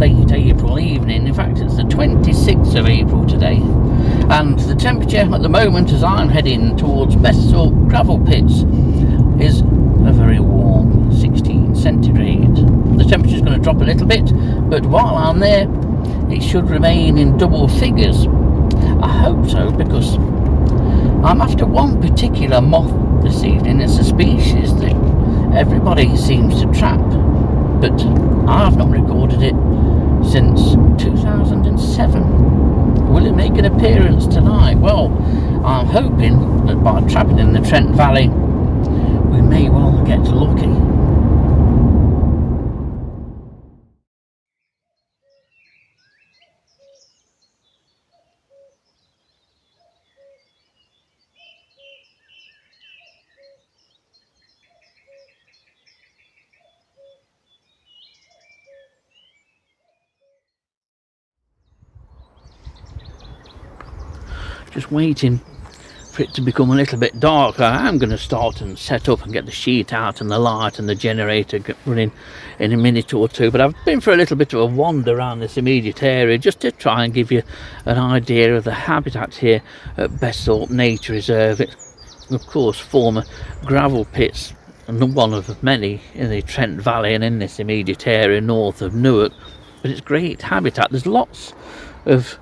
late April evening. In fact, it's the 26th of April today, and the temperature at the moment as I'm heading towards Besthorpe gravel pits is a very warm 16 centigrade. The temperature is going to drop a little bit, but while I'm there it should remain in double figures. I hope so, because I'm after one particular moth this evening. It's a species that everybody seems to trap, but I've not recorded it since 2007. Will it make an appearance tonight? Well, I'm hoping that by trapping in the Trent Valley we may well get lucky. Just waiting for it to become a little bit darker. I am going to start and set up and get the sheet out and the light and the generator running in a minute or two, but I've been for a little bit of a wander around this immediate area just to try and give you an idea of the habitat here at Besthorpe Nature Reserve. It's of course former gravel pits, and one of many in the Trent Valley and in this immediate area north of Newark, but it's great habitat. There's lots of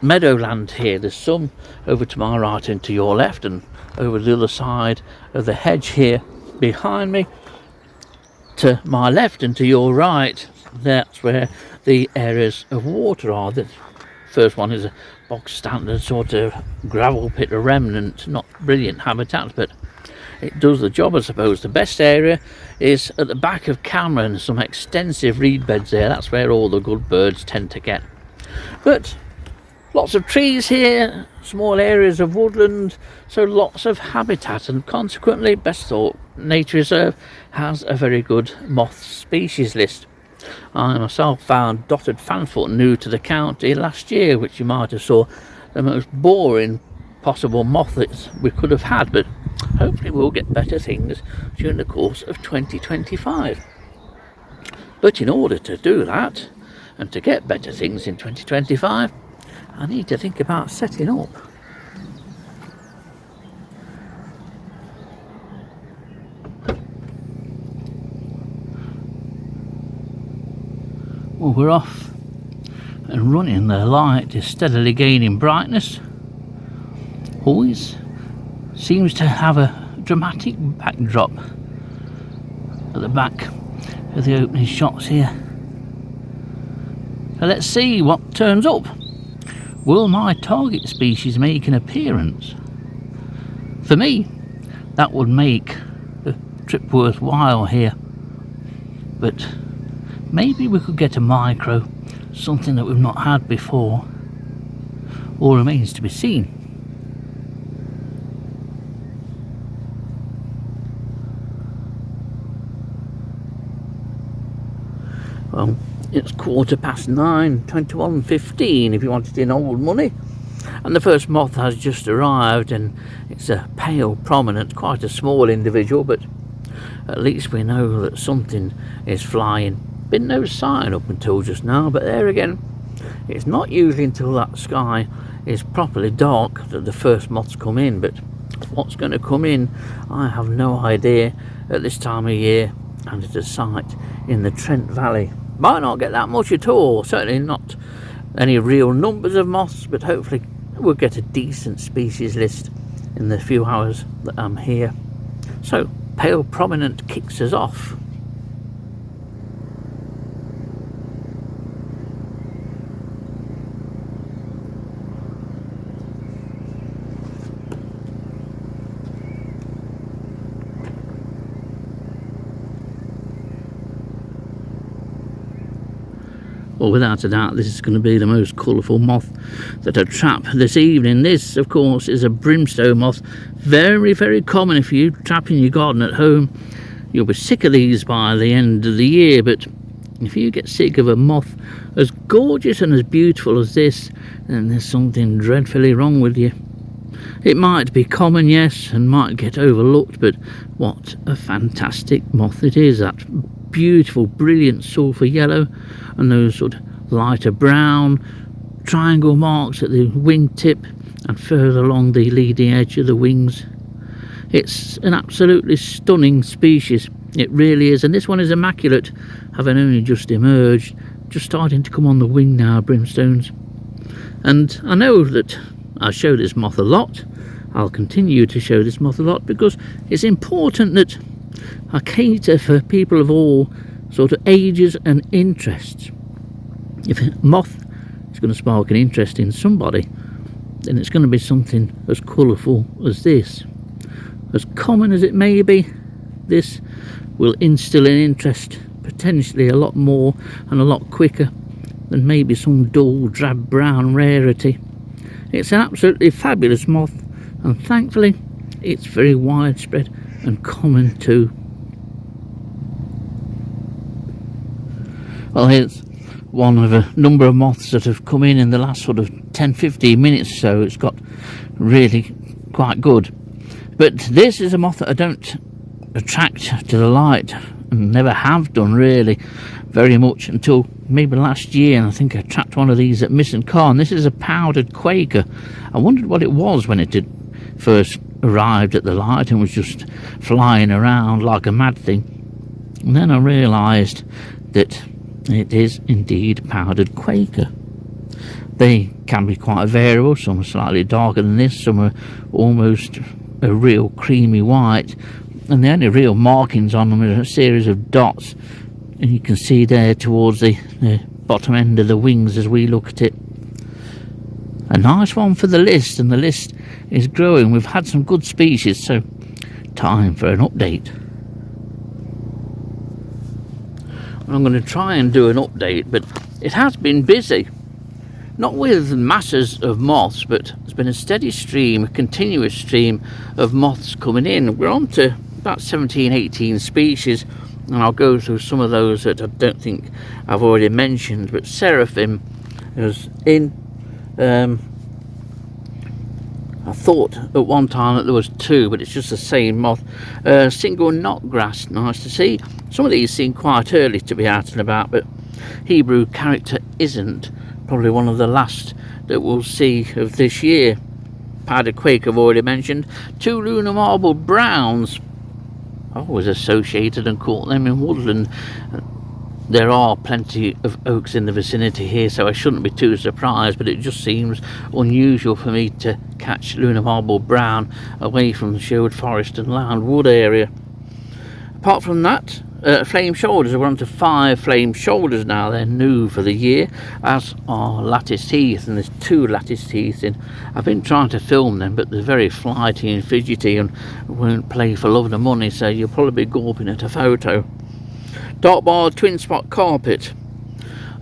meadowland here. There's some over to my right and to your left, and over the other side of the hedge here behind me to my left and to your right. That's where the areas of water are. The first one is a bog standard sort of gravel pit remnant, not brilliant habitat, but it does the job, I suppose. The best area is at the back of Cameron, some extensive reed beds there. That's where all the good birds tend to get. But lots of trees here, small areas of woodland, so lots of habitat, and consequently Besthorpe Nature Reserve has a very good moth species list. I myself found dotted fanfoot new to the county last year, which you might have saw the most boring possible moth that we could have had, but hopefully we'll get better things during the course of 2025. But in order to do that and to get better things in 2025, I need to think about setting up. Well, we're off and running. The light is steadily gaining brightness. Always seems to have a dramatic backdrop at the back of the opening shots here. So let's see what turns up. Will my target species make an appearance? For me, that would make the trip worthwhile here. But maybe we could get a micro, something that we've not had before. All remains to be seen. Well, it's 9:15, 21:15 if you want it in old money, and the first moth has just arrived, and it's a pale prominent, quite a small individual, but at least we know that something is flying. Been no sign up until just now, but there again, it's not usually until that sky is properly dark that the first moths come in. But what's going to come in, I have no idea at this time of year, and at a site in the Trent Valley. Might not get that much at all, certainly not any real numbers of moths, but hopefully we'll get a decent species list in the few hours that I'm here. So pale prominent kicks us off. Well, without a doubt, this is going to be the most colourful moth that I trap this evening. This, of course, is a brimstone moth. Very, very common if you trap in your garden at home. You'll be sick of these by the end of the year, but if you get sick of a moth as gorgeous and as beautiful as this, then there's something dreadfully wrong with you. It might be common, yes, and might get overlooked, but what a fantastic moth it is. That beautiful, brilliant sulphur yellow, and those sort of lighter brown triangle marks at the wingtip and further along the leading edge of the wings. It's an absolutely stunning species, it really is, and this one is immaculate, having only just emerged, just starting to come on the wing now, Brimstones. And I know that I show this moth a lot. I'll continue to show this moth a lot because it's important that I cater for people of all sort of ages and interests. If a moth is going to spark an interest in somebody, then it's going to be something as colourful as this. As common as it may be, this will instill an interest potentially a lot more and a lot quicker than maybe some dull drab brown rarity. It's an absolutely fabulous moth, and thankfully it's very widespread and common too. Well, here's one of a number of moths that have come in the last sort of 10-15 minutes, so it's got really quite good. But this is a moth that I don't attract to the light, and never have done really very much until maybe last year, and I think I trapped one of these at Miss and Carn. This is a powdered Quaker. I wondered what it was when it did first arrived at the light and was just flying around like a mad thing, and then I realised that it is indeed powdered Quaker. They can be quite variable, some are slightly darker than this, some are almost a real creamy white, and the only real markings on them are a series of dots, and you can see there towards the bottom end of the wings as we look at it. A nice one for the list, and the list is growing. We've had some good species, so time for an update. I'm going to try and do an update, but it has been busy. Not with masses of moths, but there's been a steady stream, a continuous stream of moths coming in. We're on to about 17-18 species, and I'll go through some of those that I don't think I've already mentioned. But Seraphim is in. I thought at one time that there was two, but it's just the same moth. Single knotgrass, nice to see. Some of these seem quite early to be out and about, but Hebrew character isn't. Probably one of the last that we'll see of this year. Powdered Quaker I've already mentioned. Two lunar marble browns. I always associated and caught them in woodland. There are plenty of oaks in the vicinity here, so I shouldn't be too surprised, but it just seems unusual for me to catch lunar marble brown away from the Sherwood Forest and Lound Wood area. Apart from that, flame shoulders. We're on to 5 flame shoulders now. They're new for the year, as are lattice teeth, and there's 2 lattice teeth in. I've been trying to film them, but they're very flighty and fidgety and won't play for love nor money, so you'll probably be gawping at a photo. Dark barred twin spot carpet,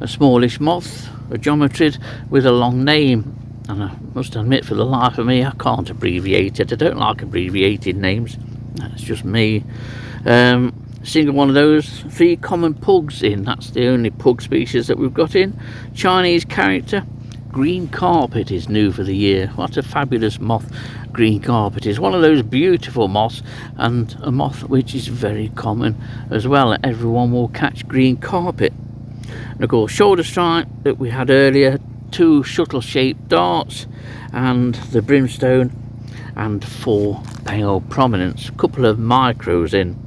a smallish moth, a geometrid with a long name, and I must admit, for the life of me, I can't abbreviate it. I don't like abbreviated names. That's just me. Single one of those. 3 common pugs in. That's the only pug species that we've got in. Chinese character. Green carpet is new for the year. What a fabulous moth green carpet is. One of those beautiful moths, and a moth which is very common as well. Everyone will catch green carpet. And of course, shoulder stripe that we had earlier. 2 shuttle shaped darts, and the Brimstone, and 4 pale prominence. A couple of micros in.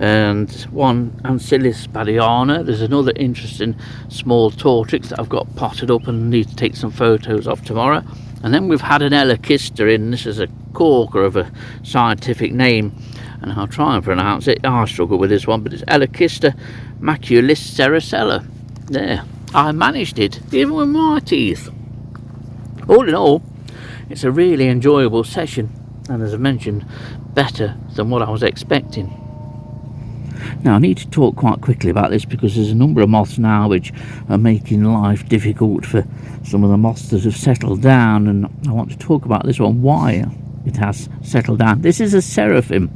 And 1 Ancillis badiana. There's another interesting small tortrix that I've got potted up and need to take some photos of tomorrow. And then we've had an Elachista in. This is a Quaker of a scientific name, and I'll try and pronounce it. I struggle with this one, but it's Elachista maculis sericella. There, I managed it, even with my teeth. All in all, it's a really enjoyable session, and as I mentioned, better than what I was expecting. Now, I need to talk quite quickly about this because there's a number of moths now which are making life difficult for some of the moths that have settled down, and I want to talk about this one, why it has settled down. This is a Seraphim.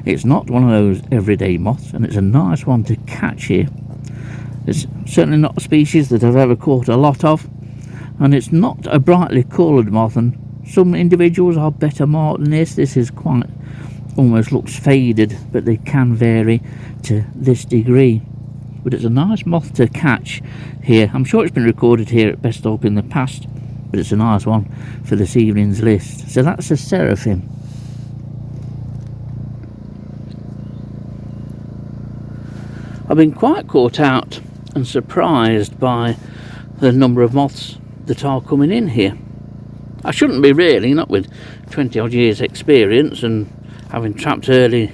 It's not one of those everyday moths, and it's a nice one to catch here. It's certainly not a species that I've ever caught a lot of, and it's not a brightly coloured moth, and some individuals are better marked than this. This is quite almost looks faded, but they can vary to this degree. But it's a nice moth to catch here. I'm sure it's been recorded here at Besthorpe in the past, but it's a nice one for this evening's list. So that's a Seraphim. I've been quite caught out and surprised by the number of moths that are coming in here. I shouldn't be really, not with 20 odd years experience and having trapped early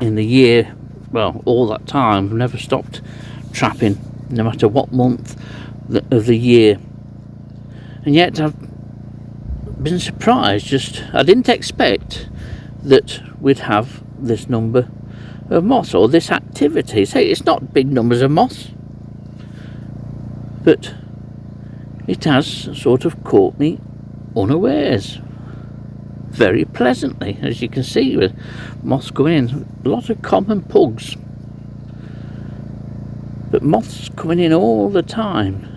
in the year. Well, all that time, I've never stopped trapping, no matter what month of the year. And yet I've been surprised. I didn't expect that we'd have this number of moths, or this activity. Say, it's not big numbers of moths, but it has sort of caught me unawares very pleasantly, as you can see, with moths coming in. A lot of common pugs, but moths coming in all the time.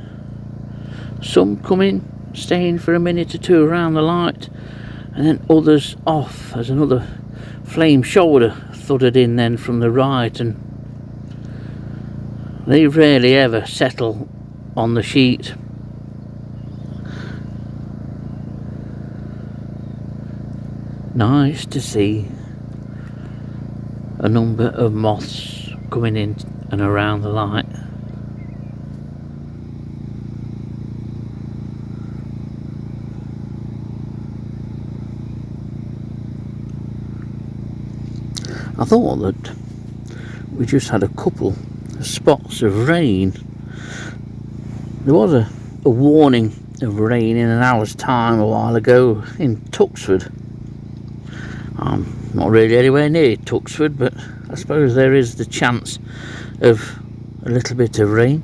Some come in, staying for a minute or two around the light, and then others off. There's another flame shoulder thudded in then from the right, and they rarely ever settle on the sheet. Nice to see a number of moths coming in and around the light. I thought that we just had a couple of spots of rain. There was a warning of rain in an hour's time a while ago in Tuxford. I'm not really anywhere near Tuxford, but I suppose there is the chance of a little bit of rain.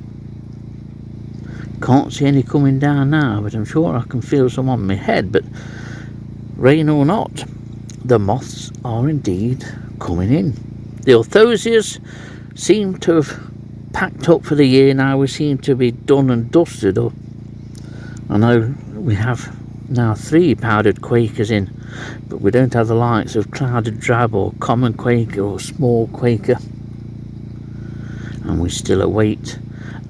Can't see any coming down now, but I'm sure I can feel some on my head. But rain or not, the moths are indeed coming in. The Orthosias seem to have packed up for the year now. We seem to be done and dusted. I know we have now 3 powdered Quakers in, but we don't have the likes of clouded drab or common Quaker or small Quaker, and we still await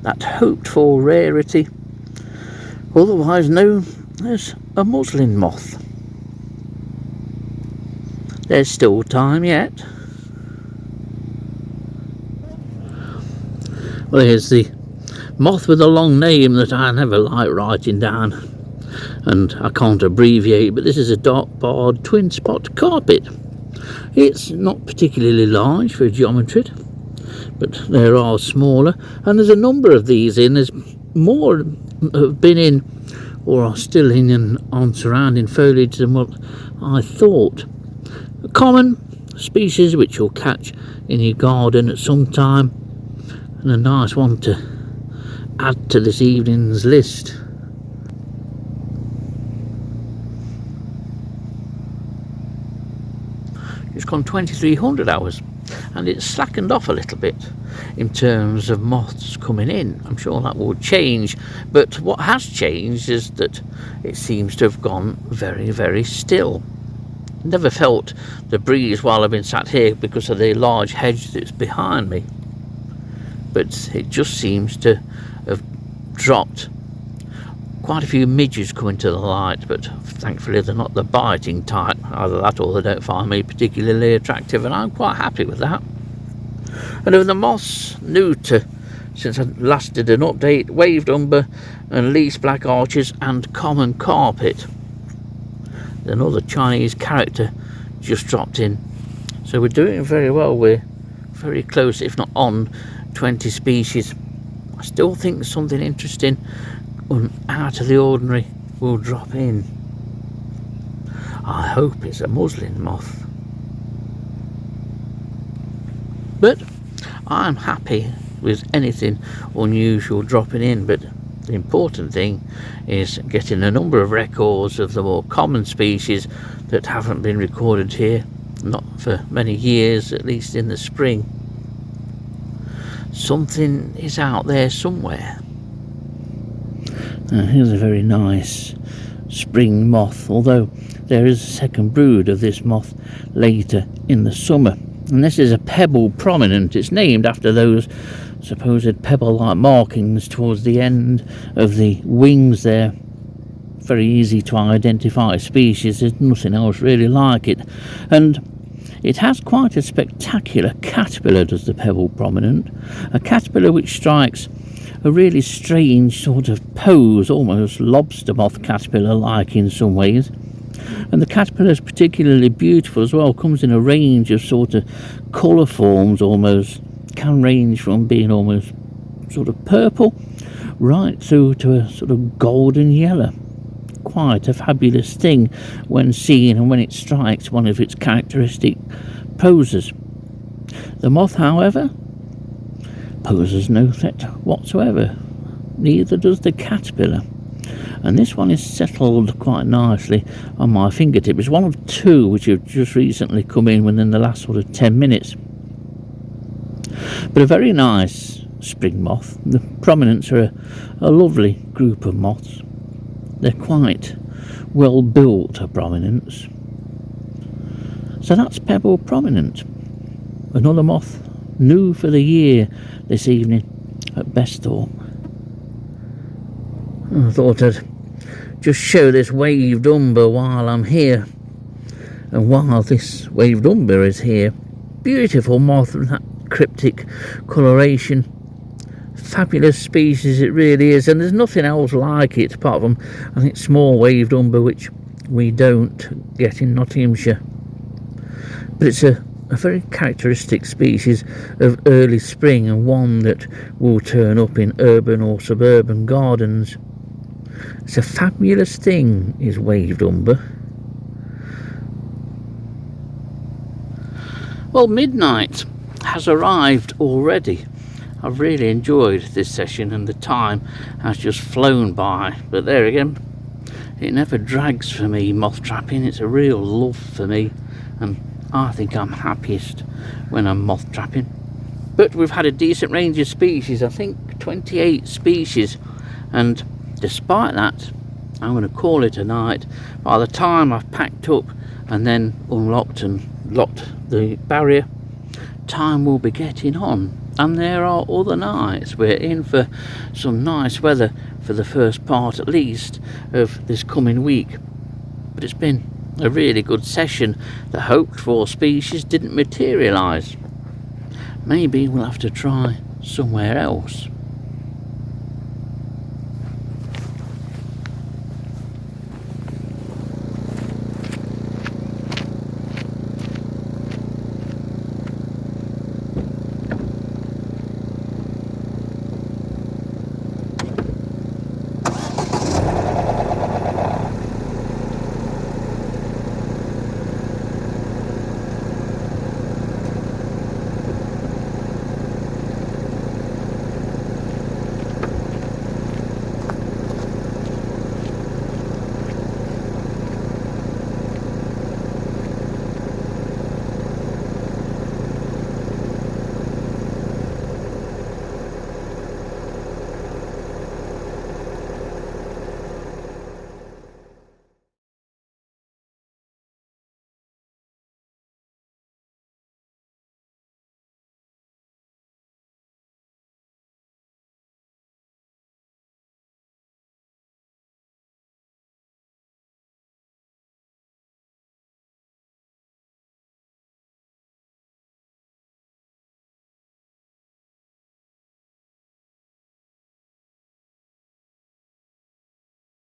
that hoped for rarity, otherwise known as a muslin moth. There's still time yet. Well, here's the moth with a long name that I never like writing down, and I can't abbreviate, but this is a dark-barred twin spot carpet. It's not particularly large for geometry, but there are smaller, and there's a number of these in. There's more have been in or are still in and on surrounding foliage than what I thought. A common species which you'll catch in your garden at some time, and a nice one to add to this evening's list. It's gone 2300 hours, and it's slackened off a little bit in terms of moths coming in. I'm sure that will change, but what has changed is that it seems to have gone very, very still. Never felt the breeze while I've been sat here because of the large hedge that's behind me, but it just seems to have dropped. Quite a few midges coming to the light, but thankfully they're not the biting type. Either that or they don't find me particularly attractive, and I'm quite happy with that. And of the moths new to since I last did an update, waved umber and least black arches and common carpet. Another Chinese character just dropped in, so we're doing very well. We're very close, if not on 20 species. I still think something interesting and out of the ordinary will drop in. I hope it's a muslin moth, but I'm happy with anything unusual dropping in. But the important thing is getting a number of records of the more common species that haven't been recorded here, not for many years, at least in the spring. Something is out there somewhere. Now, here's a very nice spring moth, although there is a second brood of this moth later in the summer. And this is a Pebble prominent. It's named after those supposed pebble-like markings towards the end of the wings there. Very easy to identify species. There's nothing else really like it. And it has quite a spectacular caterpillar, does the Pebble prominent. A caterpillar which strikes a really strange sort of pose, almost lobster moth caterpillar-like in some ways. And the caterpillar is particularly beautiful as well. Comes in a range of sort of colour forms, almost can range from being almost sort of purple right through to a sort of golden yellow. Quite a fabulous thing when seen and when it strikes one of its characteristic poses. The moth, however, poses no threat whatsoever. Neither does the caterpillar. And this one is settled quite nicely on my fingertip. It's one of two which have just recently come in within the last sort of 10 minutes. But a very nice spring moth. The prominents are a lovely group of moths. They're quite well built, prominents. So that's Pebble prominent. Another moth new for the year this evening at Besthorpe. I thought I'd just show this waved umber while I'm here. And while this waved umber is here, beautiful moth with that cryptic coloration. Fabulous species it really is, and there's nothing else like it apart from, I think, small waved umber, which we don't get in Nottinghamshire. But it's a very characteristic species of early spring, and one that will turn up in urban or suburban gardens. It's a fabulous thing, is waved umber. Well, midnight has arrived already. I've really enjoyed this session and the time has just flown by. But there again, it never drags for me, moth trapping. It's a real love for me, and I think I'm happiest when I'm moth trapping. But we've had a decent range of species, I think 28 species, and despite that, I'm going to call it a night. By the time I've packed up and then unlocked and locked the barrier, time will be getting on. And there are other nights. We're in for some nice weather for the first part, at least, of this coming week. But it's been a really good session. The hoped for species didn't materialise. Maybe we'll have to try somewhere else.